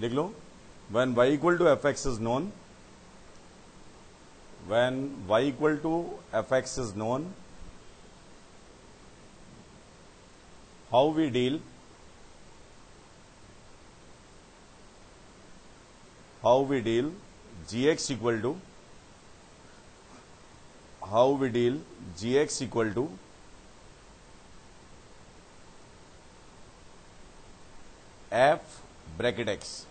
लिख लो, when y equal to fx is known, when y equal to fx is known, how we deal gx equal to f bracket x,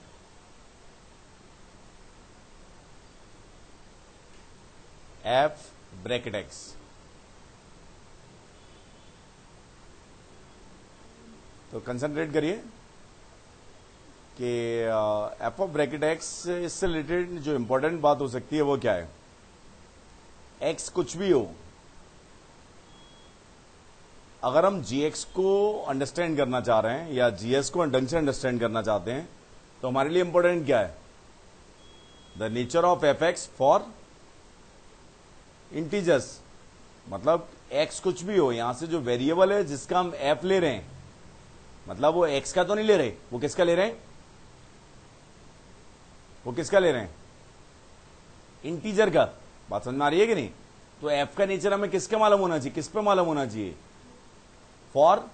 f bracket x। तो concentrate करिए कि F of bracket x, इससे related जो important बात हो सकती है वो क्या है। एक्स कुछ भी हो, अगर हम जी एक्स को अंडरस्टैंड करना चाह रहे हैं या जी एस को ढंग से अंडरस्टैंड करना चाहते हैं, तो हमारे लिए इंपॉर्टेंट क्या है, the nature of f x for integers. मतलब एक्स कुछ भी हो, यहां से जो वेरिएबल है जिसका हम एफ ले रहे हैं, मतलब वो एक्स का तो नहीं ले रहे, वो किसका ले रहे हैं, इंटीजर का। बात समझ में आ रही है कि नहीं। तो एफ का नेचर हमें किसके मालूम होना चाहिए, किस पे मालूम होना चाहिए, फॉर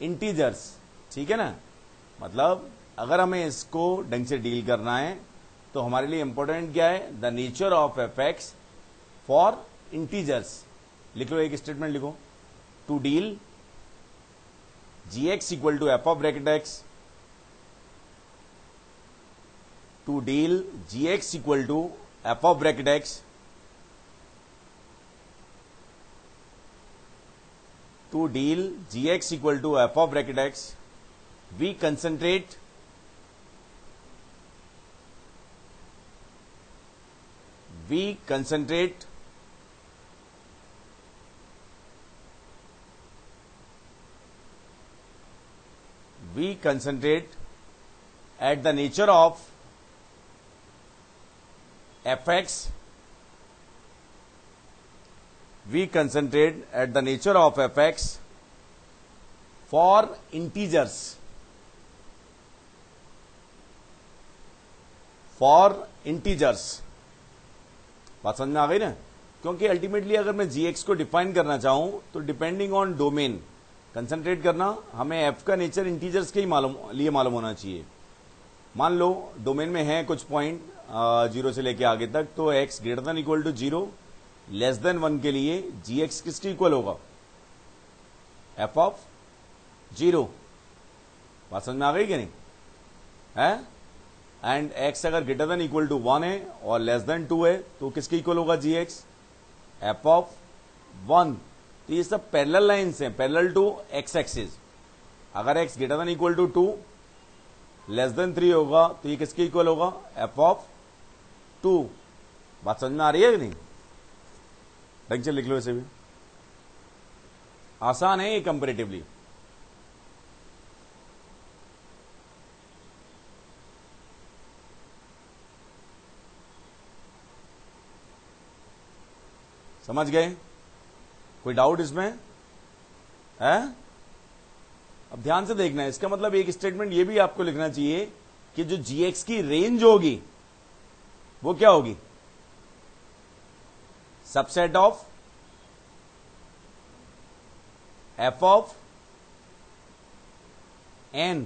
इंटीजर्स। ठीक है ना। मतलब अगर हमें इसको ढंग से डील करना है तो हमारे लिए इंपॉर्टेंट क्या है, the nature of f x for integers. लिख लो, एक स्टेटमेंट लिखो, to deal gx equal to f of bracket x, to deal gx equal to f of bracket x, to deal gx equal to f of bracket x, we concentrate at the nature of fx, for integers, बात समझ में आ गई ना। क्योंकि ultimately अगर मैं gx को define करना चाहूं तो डिपेंडिंग ऑन डोमेन कंसंट्रेट करना, हमें एफ का नेचर इंटीजर्स के ही मालूम होना चाहिए। मान लो डोमेन में है कुछ पॉइंट 0 से लेके आगे तक, तो x greater than equal to 0 less than 1 के लिए gx किसके इक्वल होगा, f ऑफ 0। बात समझ में आ गई कि नहीं है। एंड x अगर ग्रेटर देन इक्वल टू 1 है और लेस देन 2 है तो किसके इक्वल होगा gx, f ऑफ 1। तो ये सब पैरेलल लाइन्स हैं, पैरेलल टू एक्स एक्सिस। अगर x greater than equal to 2 less than 3 होगा तो ये किसके इक्वल होगा, f ऑफ 2। बात समझ में आ रही है कि नहीं। ढंग से लिख लो, इसे भी आसान है ये कंपेरेटिवली। समझ गए, कोई डाउट इसमें है। अब ध्यान से देखना है, इसका मतलब एक स्टेटमेंट ये भी आपको लिखना चाहिए कि जो gx की रेंज होगी वो क्या होगी, subset of f of n,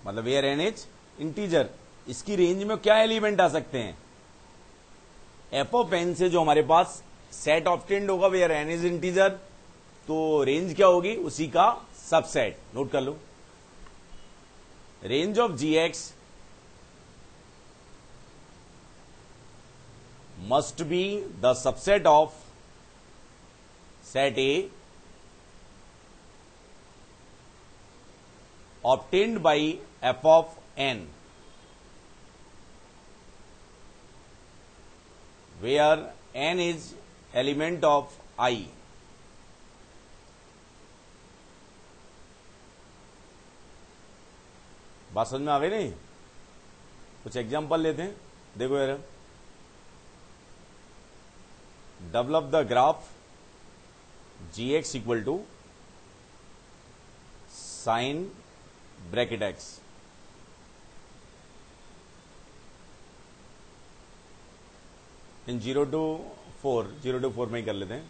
मतलब वेयर n इज इंटीजर। इसकी रेंज में क्या एलिमेंट आ सकते हैं, f ऑफ n से जो हमारे पास सेट ऑब्टेंड होगा वेयर n इज इंटीजर, तो रेंज क्या होगी, उसी का सबसेट। नोट कर लो, range of gx must be the subset of set A obtained by f of n, where n is element of I। बात समझ में आ गई नहीं। कुछ एग्जांपल लेते हैं, देखो यार। Develop the graph gx equal to sine bracket x. In 0 to 4 में ही कर लेते हैं,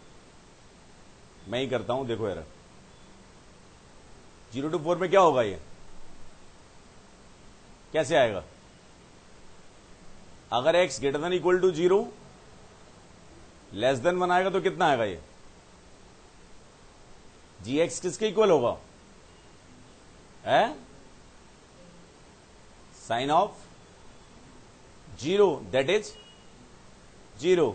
मैं ही करता हूं। देखो यार 0 to 4 में क्या होगा, ये कैसे आएगा? अगर x greater than equal to 0 less than 1 आएगा तो कितना आएगा? ये जी एक्स किसके इक्वल होगा? है साइन ऑफ 0 दैट इज 0।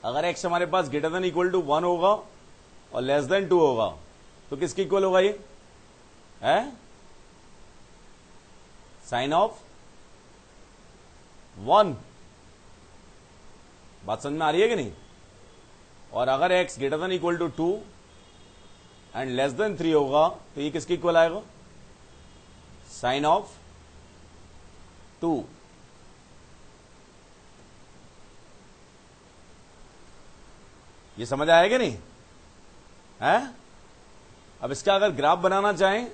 अगर एक्स हमारे पास ग्रेटर देन इक्वल टू 1 होगा और लेस देन 2 होगा तो किसके इक्वल होगा? ये है साइन ऑफ 1। बात समझ में आ रही है कि नहीं? और अगर x greater than equal to 2 and less than 3 होगा तो ये किसके इक्वल आएगा? Sine of 2। ये समझ आया कि नहीं है? अब इसका अगर ग्राफ बनाना चाहें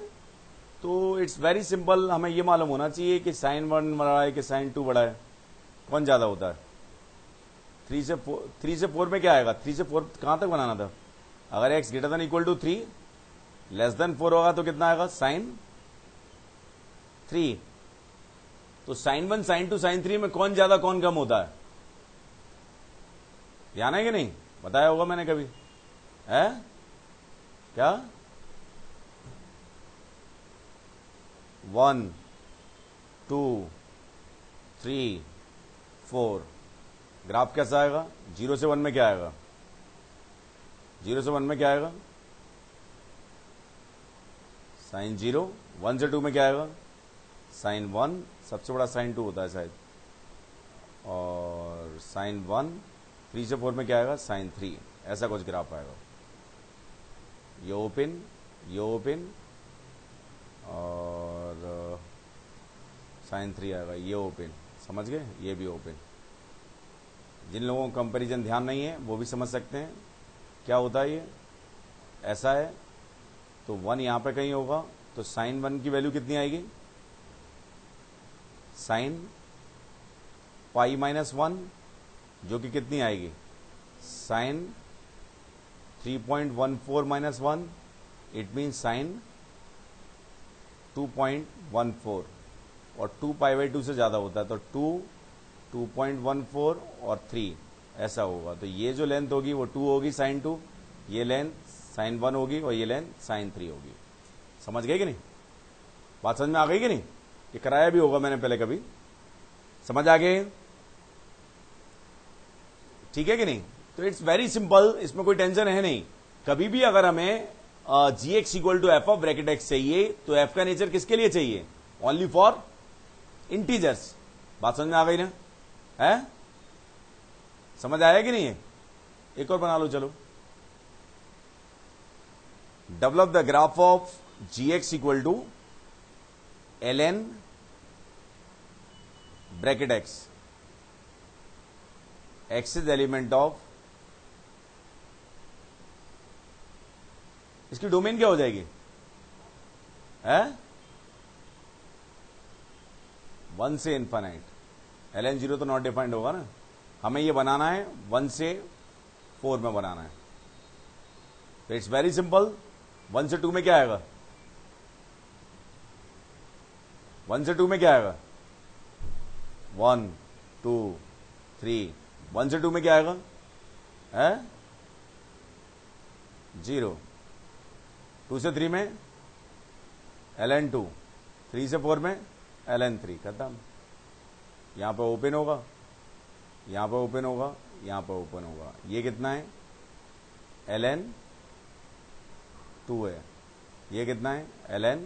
तो इट्स वेरी सिंपल। हमें यह मालूम होना चाहिए कि साइन 1 बड़ा है कि साइन 2 बड़ा है, कौन ज्यादा होता है। 3 से 4 में क्या आएगा? 3 से 4 कहां तक बनाना था? अगर x greater than equal to 3 less than 4 होगा तो कितना आएगा? साइन 3। तो साइन 1 साइन 2 साइन 3 में कौन ज्यादा कौन कम होता है? ध्यान है कि नहीं? बताया होगा मैंने कभी, है क्या? 1 2 3 4। ग्राफ कैसा आएगा? 0 से 1 में क्या आएगा? 0 से 1 में क्या आएगा? साइन 0। 1 से 2 में क्या आएगा? साइन 1। सबसे बड़ा साइन 2 होता है शायद। और साइन 1। 3 से 4 में क्या आएगा? साइन 3। ऐसा कुछ ग्राफ आएगा। ये ओपन और साइन 3 आएगा। ये ओपन, समझ गए? ये भी ओपन। जिन लोगों को कंपैरिजन ध्यान नहीं है वो भी समझ सकते हैं क्या होता है। ये ऐसा है तो 1 यहां पे कहीं होगा तो साइन 1 की वैल्यू कितनी आएगी? साइन पाई -1 जो कि कितनी आएगी? साइन 3.14 -1। इट मीन साइन 2.14 और 2 π/2 से ज्यादा होता है तो 2 2.14 और 3 ऐसा होगा। तो ये जो लेंथ होगी वो 2 होगी साइन 2, ये लेंथ साइन 1 होगी और ये लेंथ साइन 3 होगी। समझ गए कि नहीं? बात समझ में आ गई कि नहीं? ये कराया भी होगा मैंने पहले कभी। समझ आ गए? ठीक है कि नहीं? तो इट्स वेरी सिंपल, इसमें कोई टेंशन है नहीं। कभी भी अगर हमें g x equal to f of bracket x चाहिए तो एफ का नेचर किसके लिए चाहिए? Only for integers. बात समझ में आ गई ना? है? समझ आया कि नहीं है? एक और बना लो चलो। Develop the graph of g x equal to l n bracket x. X is element of, इसकी डोमेन क्या हो जाएगी? है 1 से इनफाइनाइट। एल एन 0 तो नॉट डिफाइंड होगा ना। हमें ये बनाना है 1 से 4 में बनाना है। तो इट्स वेरी सिंपल। 1 से 2 में क्या आएगा? 1 से 2 में क्या आएगा? 1 2 3। 1 से 2 में क्या आएगा? है 0। 2 से 3 में ln 2। 3 से 4 में ln 3। खत्म। यहां पर ओपन होगा, यहां पर ओपन होगा, यहां पर ओपन होगा। ये कितना है? ln 2 है। ये कितना है? ln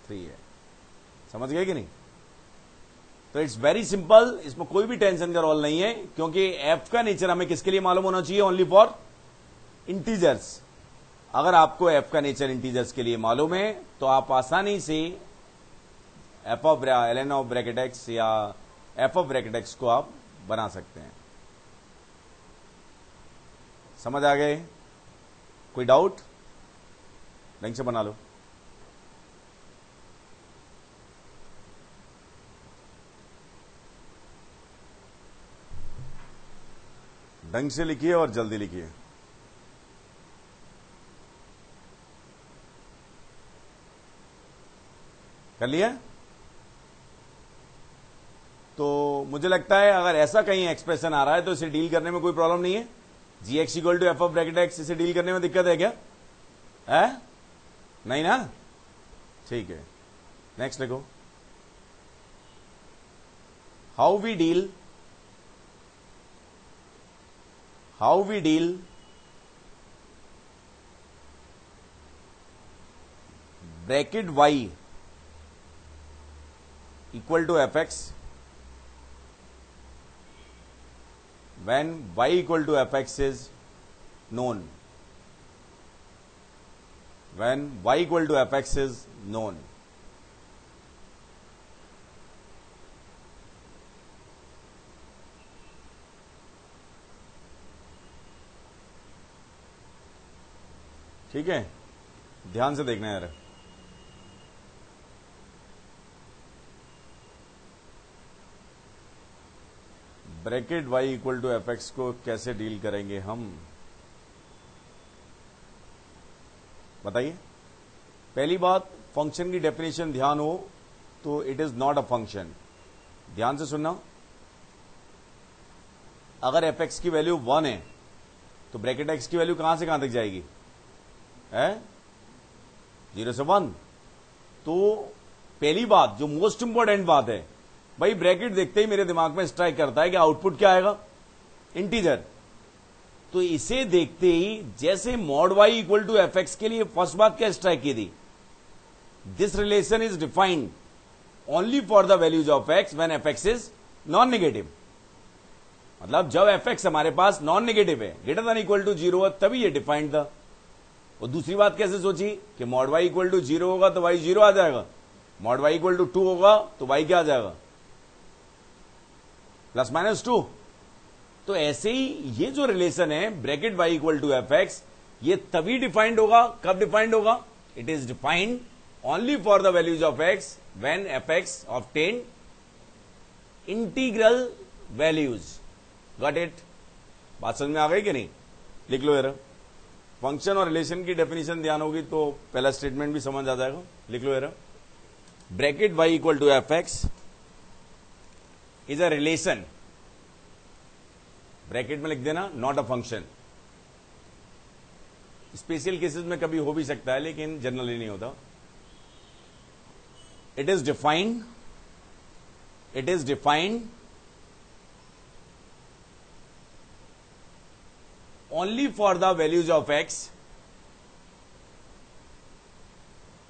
3 है। समझ गए कि नहीं? तो इट्स वेरी सिंपल, इसमें कोई भी टेंशन का रोल नहीं है क्योंकि एफ का नेचर हमें किसके लिए मालूम होना चाहिए? Only for integers. अगर आपको एफ का नेचर इंटीजर्स के लिए मालूम है तो आप आसानी से F of ln of bracket x या एफ ऑफ ब्रैकेट एक्स को आप बना सकते हैं। समझ आ गए? कोई डाउट? ढंग से बना लो। ढंग से लिखिए और जल्दी लिखिए। कर लिया? तो मुझे लगता है अगर ऐसा कहीं एक्सप्रेशन आ रहा है तो इसे डील करने में कोई प्रॉब्लम नहीं है। G x equal to f of bracket x, इसे डील करने में दिक्कत है क्या? है नहीं ना? ठीक है, नेक्स्ट देखो। How we deal bracket y equal to fx when y equal to fx is known, when y equal to fx is known। ठीक है, ध्यान से देखना यार। Bracket y equal to f x को कैसे डील करेंगे हम, बताइए। पहली बात, फंक्शन की डेफिनेशन ध्यान हो तो it is not a function. ध्यान से सुनना, अगर एफ एक्स की वैल्यू 1 है तो ब्रैकेट एक्स की वैल्यू कहां से कहां तक जाएगी? है 0 से 1। तो पहली बात जो मोस्ट इंपॉर्टेंट बात है भाई, ब्रैकेट देखते ही मेरे दिमाग में स्ट्राइक करता है कि आउटपुट क्या आएगा? इंटीजर। तो इसे देखते ही जैसे mod y equal to f x के लिए फर्स्ट बात क्या स्ट्राइक की थी? This relation is defined only for the values of x when f x is non negative. मतलब जब एफ एक्स हमारे पास नॉन नेगेटिव है, ग्रेटर देन इक्वल टू 0 है, तभी ये डिफाइंड था। और दूसरी बात कैसे सोची कि मॉड वाई इक्वल टू 0 होगा तो वाई 0 आ जाएगा, मॉड वाई इक्वल टू 2 होगा तो वाई क्या आ जाएगा? +-2। तो ऐसे ही ये जो रिलेशन है bracket y equal to f x, ये तभी डिफाइंड होगा, कब डिफाइंड होगा? It is defined only for the values of x when f x obtain integral values. Got it? बात समझ में आ गई कि नहीं? लिख लो यार। फंक्शन और रिलेशन की डेफिनेशन ध्यान होगी तो पहला स्टेटमेंट भी समझ आ जाएगा। लिख लो यार, bracket y equal to f x is a relation, bracket में लिख देना, not a function. Special cases में कभी हो भी सकता है लेकिन जनरली नहीं होता। It is defined only for the values of x,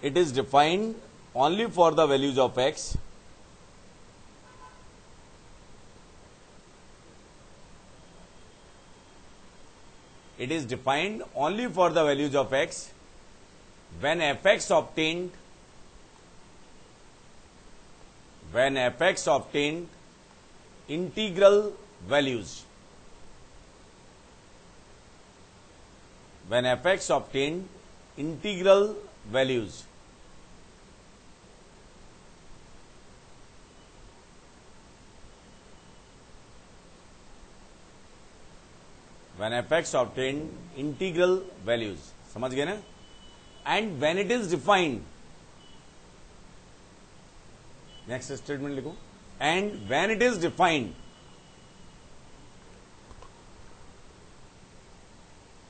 it is defined only for the values of x it is defined only for the values of x when fx obtained integral values, when fx obtained integral values। when fx obtained integral values, समझ गए ना? and when it is defined, next statement लिखो, and when it is defined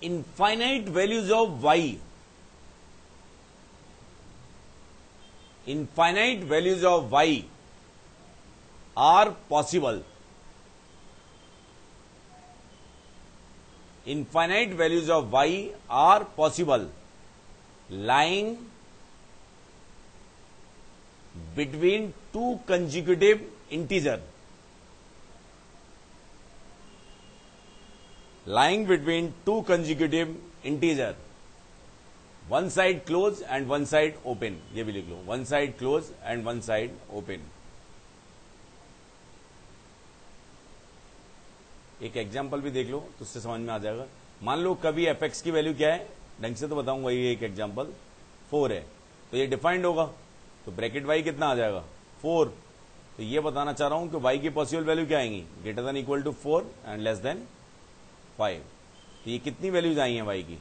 infinite values of y, infinite values of y are possible, infinite values of y are possible lying between two consecutive integer, lying between two consecutive integer, one side close and one side open। ये भी लिख लो, one side close and one side open। एक example भी देख लो तो उससे समझ में आ जाएगा। मान लो कभी एफ एक्स की वैल्यू क्या है, ढंग से तो बताऊंगा, ये एक एग्जाम्पल 4 है तो ये डिफाइंड होगा, तो ब्रैकेट वाई कितना आ जाएगा? 4। तो ये बताना चाह रहा हूं कि वाई की पॉसिबल वैल्यू क्या आएंगी? Greater than equal to 4 and less than 5। तो ये कितनी वैल्यूज आई हैं y की?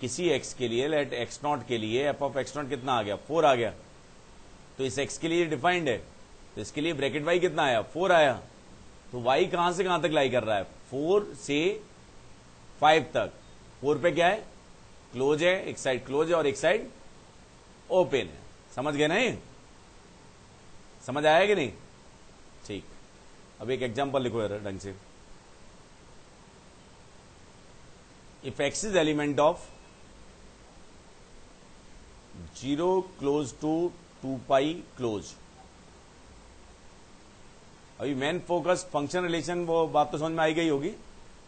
किसी x के लिए, लेट x0 के लिए एफ ऑफ x0 कितना आ गया? 4 आ गया। तो इस x के लिए डिफाइंड है, तो इसके लिए ब्रैकेट y कितना आया? 4 आया। तो y कहां से कहां तक लाई कर रहा है? 4 से 5 तक। 4 पे क्या है? क्लोज है, एक साइड क्लोज है और एक साइड ओपन है। समझ गए ना? ये समझ आया कि नहीं? ठीक। अब एक एग्जांपल लिखो यार ढंग से। If x is element of 0 close to 2 pi close. अभी मेन फोकस फंक्शन रिलेशन, वो बात तो समझ में आई गई होगी।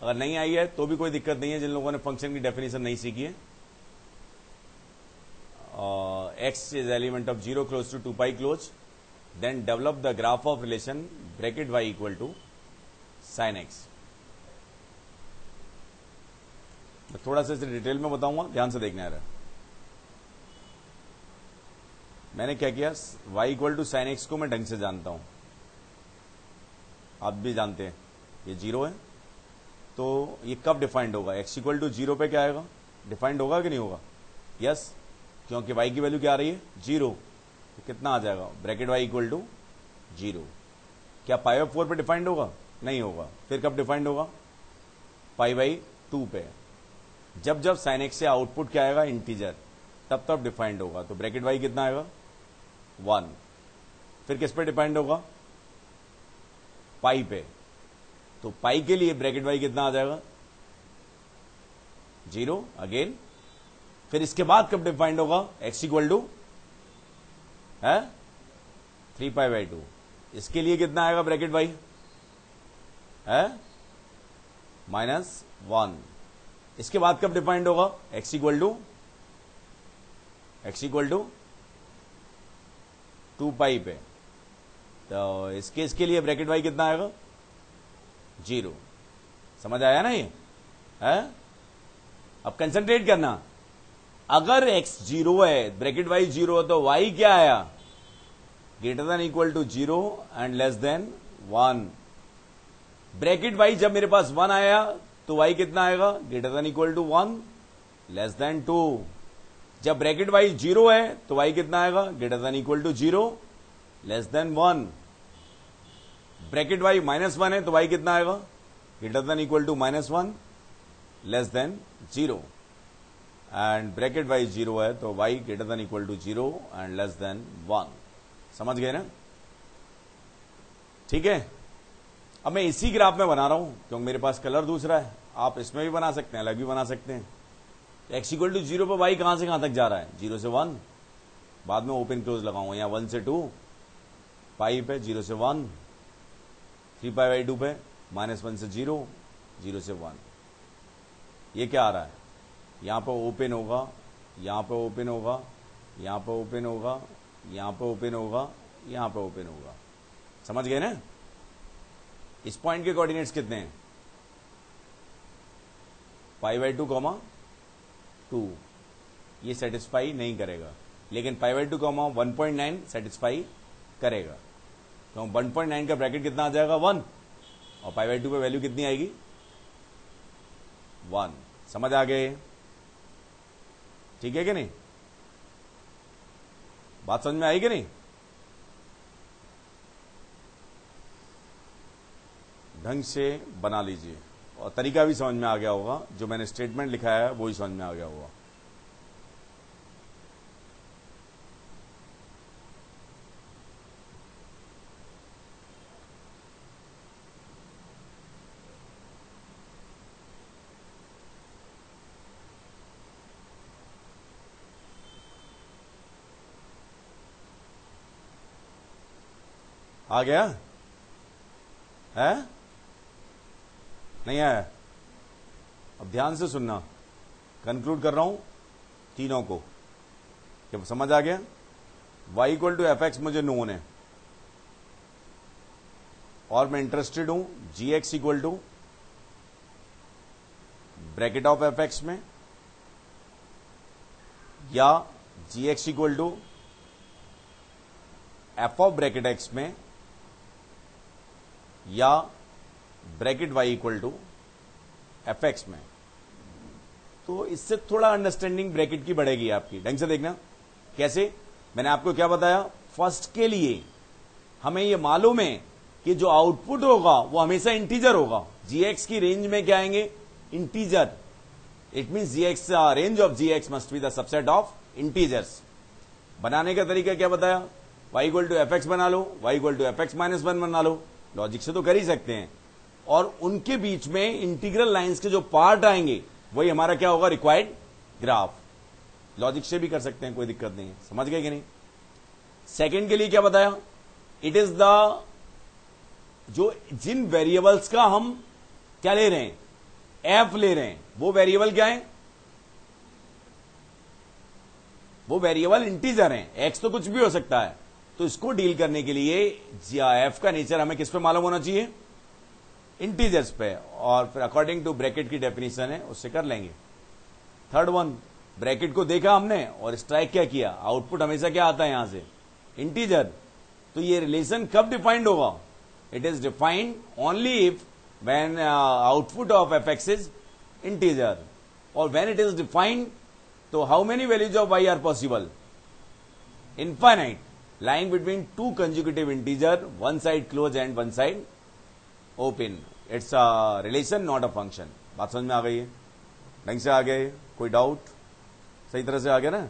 अगर नहीं आई है तो भी कोई दिक्कत नहीं है, जिन लोगों ने फंक्शन की डेफिनेशन नहीं सीखी है। x is element of 0 close to 2 pi close, then develop the graph of relation bracket y equal to sin x। मैं थोड़ा सा इसे डिटेल में बताऊंगा, ध्यान से देखना है। मैंने क्या किया, y equal to sine x को मैं ढंग से जानता हूं, आप भी जानते हैं। ये 0 है, तो ये कब डिफाइंड होगा? x इक्वल टू 0 पे क्या आएगा? डिफाइंड होगा कि नहीं होगा? यस, क्योंकि y की वैल्यू क्या आ रही है? 0। तो कितना आ जाएगा? Bracket y equal to 0। क्या पाई बाई 4 पे डिफाइंड होगा? नहीं होगा। फिर कब डिफाइंड होगा? पाई बाई 2 पे। जब जब साइन एक्स से आउटपुट क्या आएगा? इंटीजर, तब तब डिफाइंड होगा। तो ब्रैकेट y कितना आएगा? 1। फिर किस पे डिफाइंड होगा? पाई पे। तो पाई के लिए ब्रैकेट y कितना आ जाएगा? 0 अगेन। फिर इसके बाद कब डिफाइंड होगा? x इक्वल टू है 3 पाई बाई 2। इसके लिए कितना आएगा ब्रैकेट y? है -1। इसके बाद कब डिफाइंड होगा? x इक्वल टू 2 पाई पे। तो इसके लिए ब्रैकेट y कितना आएगा? 0। समझ आया ना ये? है? अब कंसंट्रेट करना। अगर x 0 है, ब्रैकेट y 0 है, तो y क्या आया? Greater than equal to 0 and less than 1। Bracket y जब मेरे पास 1 आया तो y कितना आएगा? Greater than equal to 1 less than 2। जब ब्रैकेट y 0 है तो y कितना आएगा? Greater than equal to 0 less than 1। Bracket y -1 है तो y कितना आएगा? Greater than equal to -1 less than 0। And bracket y 0 है तो y greater than equal to 0 and less than 1। समझ गए ना? ठीक है। अब मैं इसी ग्राफ में बना रहा हूं क्योंकि मेरे पास कलर दूसरा है। आप इसमें भी बना सकते हैं, अलग भी बना सकते हैं। x इक्वल टू 0 पर y कहां से कहां तक जा रहा है? 0 से 1। बाद में ओपन क्लोज लगाऊंगा। यहां 1 से 2, पाई पे 0 से 1, 3 पाई बाई 2 पे -1 से 0, 0 से 1। ये क्या आ रहा है? यहां पर ओपन होगा, यहां पर ओपन होगा, यहां पर ओपन होगा, यहां पर ओपन होगा, यहां पर ओपन होगा। समझ गए ना? इस पॉइंट के कोऑर्डिनेट्स कितने हैं? Pi by 2, 2। ये सेटिस्फाई नहीं करेगा, लेकिन पाई बाई 2, 1.9 सेटिस्फाई करेगा। तो 1.9 का ब्रैकेट कितना आ जाएगा? 1। और पाई बाई 2 पे वैल्यू कितनी आएगी? 1। समझ आ गए? ठीक है कि नहीं? बात समझ में आई कि नहीं? ढंग से बना लीजिए और तरीका भी समझ में आ गया होगा। जो मैंने स्टेटमेंट लिखा है वो ही समझ में आ गया होगा। आ गया है? नहीं आया? अब ध्यान से सुनना, कंक्लूड कर रहा हूं तीनों को। क्या समझ आ गया? y equal to f x मुझे नोन है और मैं इंटरेस्टेड हूं g x equal to bracket of f x में, या g x equal to f of bracket x में, या bracket y equal to fx में, तो इससे थोड़ा अंडरस्टैंडिंग ब्रैकेट की बढ़ेगी आपकी। ढंग से देखना कैसे, मैंने आपको क्या बताया, फर्स्ट के लिए हमें ये मालूम है कि जो आउटपुट होगा वो हमेशा इंटीजर होगा। gx की रेंज में क्या आएंगे, integer. It mean gx range of gx must be the subset of integers. बनाने का तरीका क्या बताया, y equal to f x बना लो, y equal to f x minus 1 बना लो, लॉजिक से तो कर ही सकते हैं। और उनके बीच में इंटीग्रल लाइंस के जो पार्ट आएंगे वही हमारा क्या होगा, रिक्वायर्ड ग्राफ। लॉजिक से भी कर सकते हैं, कोई दिक्कत नहीं है। समझ गए कि नहीं। सेकंड के लिए क्या बताया, इट इज द, जो जिन वेरिएबल्स का हम क्या ले रहे हैं, एफ ले रहे हैं, वो वेरिएबल क्या है, वो वेरिएबल इंटीजर हैं। एक्स तो कुछ भी हो सकता है, तो इसको डील करने के लिए एफ का नेचर हमें किस पे मालूम होना चाहिए, इंटीजर्स पे, और फिर अकॉर्डिंग टू ब्रैकेट की डेफिनेशन है उससे कर लेंगे। थर्ड वन, ब्रैकेट को देखा हमने और स्ट्राइक क्या किया, आउटपुट हमेशा क्या आता है यहां से, इंटीजर। तो ये रिलेशन कब डिफाइंड होगा, it is defined only if when output of f x is integer. और व्हेन इट इज डिफाइंड, तो how many values of y are possible, infinite, lying between two consecutive integer, one side closed and one side open. It's a relation, not a function. बात समझ में आ गई है, ढंग से आ गए, कोई डाउट, सही तरह से आ गया ना।